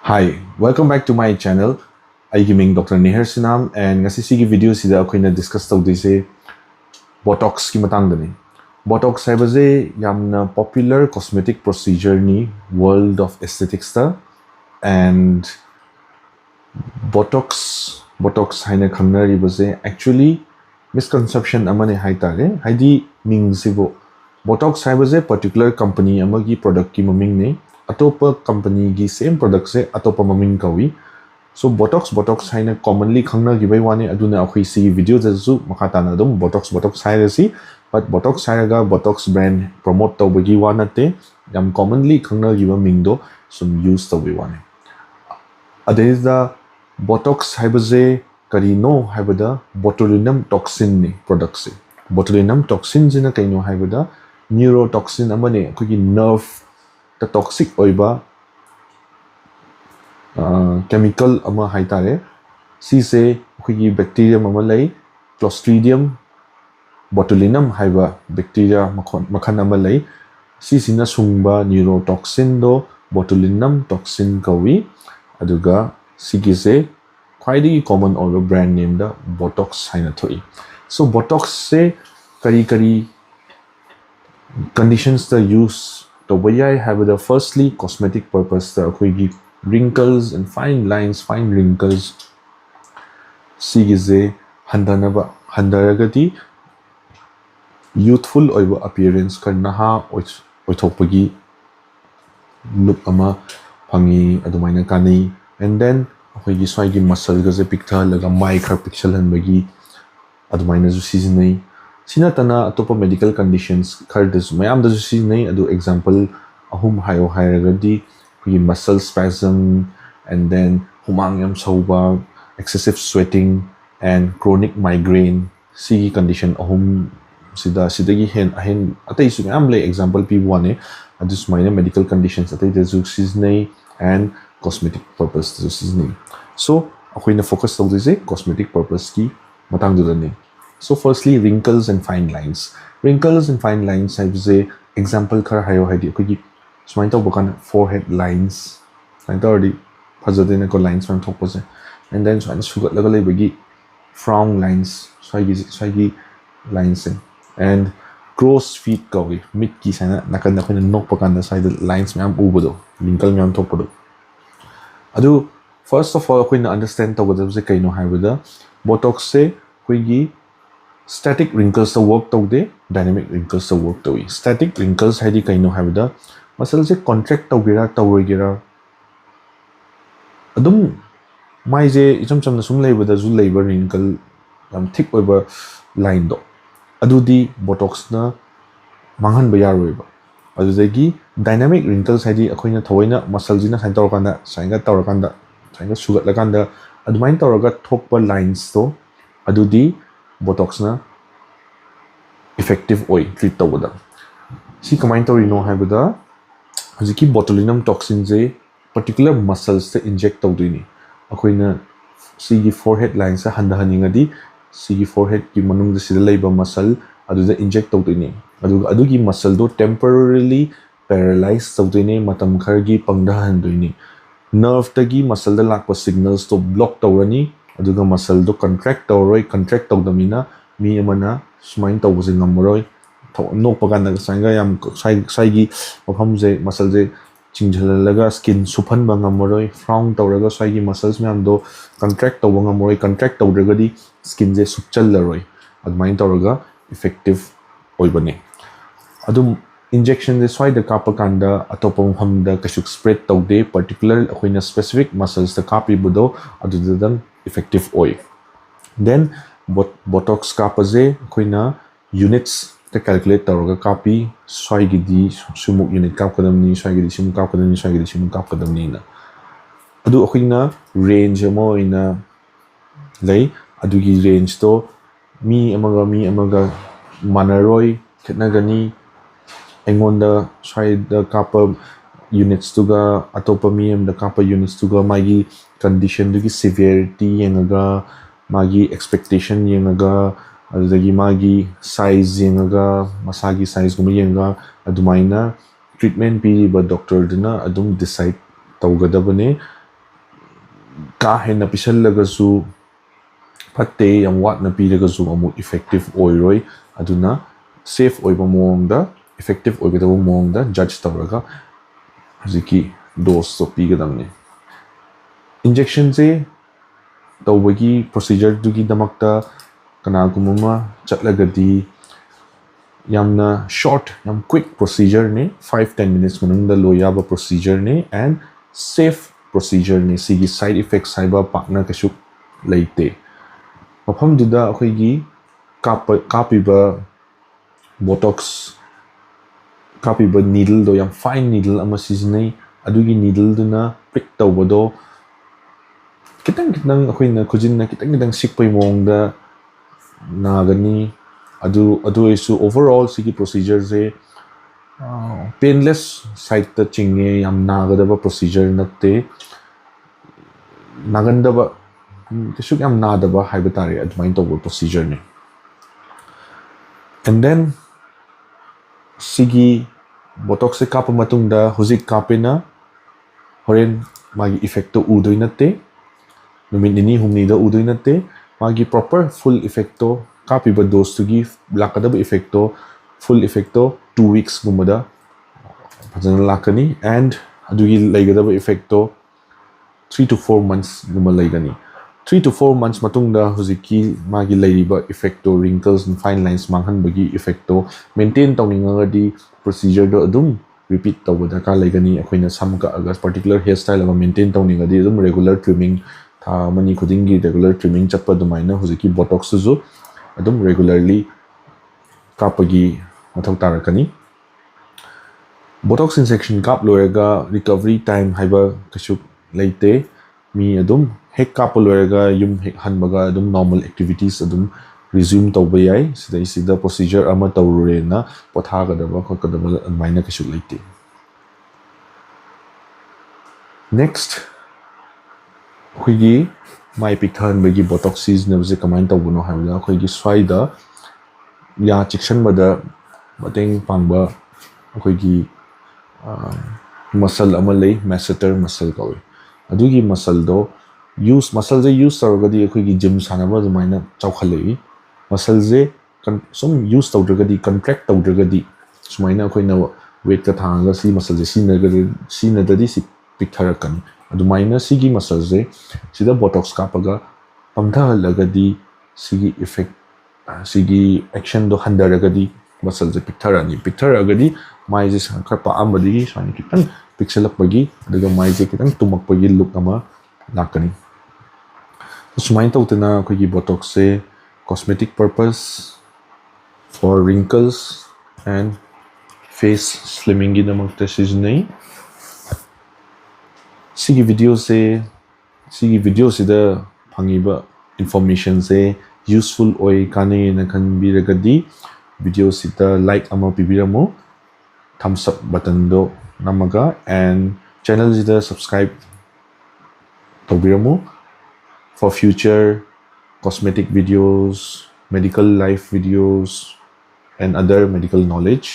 Hi, welcome back to my channel. I am Dr. Nihar Sinam and ngasi sigi video sida akoina discuss tawdise Botox ki matangdani. Botox haibase yamna popular cosmetic procedure ni world of aesthetics ta and Botox haina khangnari base actually misconception amane haitare haidi mingsibo Botox haibase particular company amagi product ki maming ne atopa company gi same product se atopa maming kawi so Botox haina commonly khangna gi bai wani aduna akhui si video jazu makata na dum Botox hairasi but Botox haiga Botox brand promote tawbagi wanate yam commonly khangna gi ba mingdo sum use tawbi wani adeza Botox haibase karino haibada botulinum toxin ni product se botulinum toxin jina kaino haibada neurotoxin amane akhui nerve the toxic oiba chemical ama haitare si se khoi bacterium ama lai clostridium botulinum haiba bacteria makhan ama lai si sina sungba neurotoxin do botulinum toxin kawi aduga sigi se quite common or brand name da Botox haina thoi so Botox se kari conditions the use to bayai have the firstly cosmetic purpose the khoi wrinkles and fine lines, fine wrinkles. Sigize handaragati youthful oiba appearance karnaha oithopagi look ama phangi adumaina kani and then akoigi swagi muscle gaze picture laga mai khar pixel hanbagi adumaina ju seasonai sinatana atopa medical conditions khar des mayam da ju seasonai adu example ahum hayo hairagadi muscle spasm and then humang yam sauba excessive sweating and chronic migraine si condition ahum sidagi hen atai su am lay example p1 adus minor medical conditions atai the seasonal and cosmetic purpose the seasonal so akoina focus tawdai se cosmetic purpose ki matang dudani so firstly wrinkles and fine lines I say example khar hayo haidi akogi sumai tawba kan forehead lines and already phajadena ko lines man thokpose and then sugat laga leibagi frown lines swagi lines and crow's feet kawi mid ki sana nakan nakan nokpa kan side lines myam ubado wrinkle myam thokpado adu first of all koina understand tawada se kaino haibada Botox se koigi static wrinkles the work tawde dynamic wrinkles the work tawi static wrinkles haidi kaino haibada muscle se contract tawgira tawrogira adum mai je icham chamna sum leibada zu leiba wrinkle yam thick oiba line do adudi Botox na manghan ba yaroiba adudagi dynamic wrinkles haidi akoina thawaina muscle jina sain tawrakanda sainga sugat laganda adumain tawraga thokpa lines to adudi Botox na effective oi treat tawada si kamain tawrino haibada Hajiki botulinum toxin je particular muscles te inject tawdini akoina sigi forehead line sa handa haningadi sigi forehead ki manung da sida leiba muscle aduda inject tawdini adugi muscle do temporarily paralyze tawdini matam khargi pangda handoini nerve tagi muscle da lakpa signals to block tawrani aduga muscle do contract tawdamina mi amana sumain tawbase ngamroi no paganda sanga yam saigi mafamje muscle je chingjalaga skin supan bangamoroi frown tawraga saigi muscles me amdo contract tawbangamoroi contract tawdragadi skin je supchallaroi admain tawraga effective oibane adum injection je swaida kapakanda atopam hamda kashuk spread tawde particular akoina specific muscles the kapi budo adudan effective oi then Botox kapaje akoina units the calculate tawraga copy swaigidi sumuk unit kapkadamni swaigidi simuk kapkadamni na adu akhina range mo ina lay adugi range to mi amaga manaroi khetnagani engonda swaida kapa units tuga atopa mi amda kapa units tuga magi condition dugi severity yengaga magi expectation yengaga adagi magi size yengaga masagi size gumi yenga adumaina treatment pi ba doctor dina adum decide tawgadabane ka henna pisallagasu fatte yam watna piragasu amuk effective oiroi aduna safe oiba mongda effective oigadaba mongda judge tawraga haziki dose so pigadamni injection se tawbagi procedure dugi damakta kanagumama chatlagadi yamna short yam quick procedure ne 5-10 minutes manungda loyaba procedure ne and safe procedure ne sigi side effects saiba pakna kashu leite mafam duda akhoi kapiba botox kapiba needle do yam fine needle ama seasonai adugi needle duna prick tawbado kitang akhoi na khujin na kitang sikpai mongda nagani adu isu overall sigi procedure se painless side ta chinge yam nagadaba procedure natte nagandaba kisuk yam nadaba haibatari admain tawba procedure ne and then sigi botox se kapa matungda huzik kapena horen magi effect to udoi natte numit nini humni da udoi natte magi proper full effect to kapiba dose to give lakadaba effect to full effect to 2 weeks gumada fajana lakani and adugi laigadaba effect to 3 to 4 months guma laigani 3 to 4 months matungda huziki magi laiba effect to wrinkles and fine lines manghan bagi effect to maintain tawninga procedure do adum repeat tawada ka laigani akoina samka agas particular hairstyle ama maintain tawninga di adum regular trimming tha mani khudingi regular trimming chappa dumaina huziki botox su adum regularly kapagi mathau tarakani botox injection kap loraga recovery time haiba kashu leite mi adum hek kap loraga yum hek hanbaga adum normal activities adum resume tawba yai sida procedure ama tawrure na pothaga daba khokadaba maina kashu leite next khigi mai pikhan bagi botox season na comment tawbuno haila khigi swaida ya chikshan bada bateng pangba khigi muscle amalei masseter muscle kawi adugi muscle do muscle je use targadi khigi gym sanaba dumaina chawkhalei muscle je some use tawdragadi contract tawdragadi sumaina khoina weight ka thanga si muscle je sinadadi si piktharakani adumaina sigi muscle je sida botox kapaga pamtha lagadi sigi effect sigi action do handaragadi muscle je pictharagadi mai je khapa amadi sani kitang pixel up bagi daga mai je kitang tumak bagi look ama lakani sumain tawtena khigi botox se cosmetic purpose for wrinkles and face slimming gi damakta seasonai sigi video se da phangiba information se useful oi kane na khan biragadi video sita like ama pibiramo thumbs up button do namaga and channel sita subscribe tobiramo for future cosmetic videos medical life videos and other medical knowledge